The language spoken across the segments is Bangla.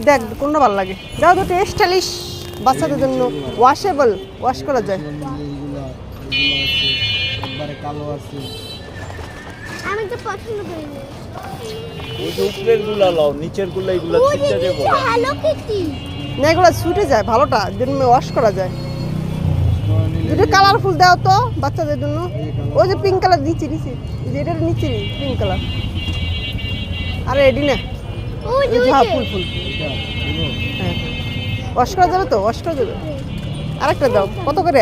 দেখ কোনটা ভালো লাগে দাও তো স্টাইলিশ বাচ্চাদের জন্য ওয়াশেবল ওয়াশ করা যায় একবারে কালো আছে আমি তো পছন্দ করি না ওই যে উপরের গুলা লাও নিচের গুলা এগুলা ছিটটা দেব হ্যালো কিটি না এগুলো ছুটে যায় ভালোটা জন্য ওয়াশ করা যায় দুটো কালারফুল দাও তো বাচ্চাদের জন্য ওই যে পিঙ্ক কালার নিচে নিচে যেটা নিচে পিঙ্ক কালার আরে এডি না ওই ওই যে হ্যাঁ ফুল ফুল এটা দেবো হ্যাঁ ওয়াশ করা যাবে তো ওয়াশ করা যাবে আরেকটা দাও কত করে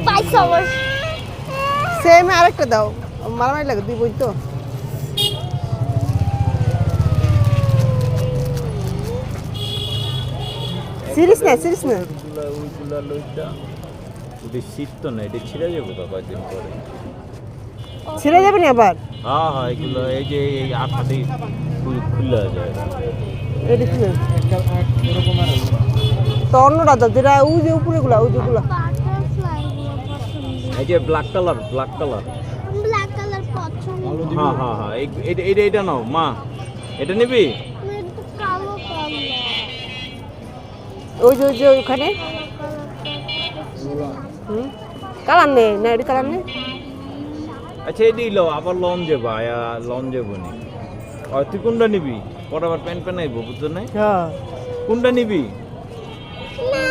$5 সেম আরেকটা দাও মারামারি লাগে দুই বই তো সিরিজ না ওইগুলা লইটা ওটা শীত তো না এটা ছিঁড়ে যাবো তো কয়েকদিন পরে ছিঁড়ে যাবে না আবার হ্যাঁ হ্যাঁ এগুলো এই যে এই আঠাটি খুলে যায় এটা কি একটা এরকম আর তো অন্যটা দাও যেটা ওই যে উপরেগুলা ওই যেগুলা বাটারফ্লাই পছন্দ এই যে ব্ল্যাক কালার ব্ল্যাক কালার পছন্দ ভালো দিবি হ্যাঁ হ্যাঁ হ্যাঁ এটা এটা নাও মা এটা নিবি আমি একটু কালো কালার ওই যে ওইখানে কালার নেই না এটা কালার নেই আচ্ছা এটি লো আবার লন যাবো আয়া লন যাবো নি তুই কোনটা নিবি পর আবার প্যান্ট প্যান্ট আইবো বুঝছো না হ্যাঁ কোনটা নিবি না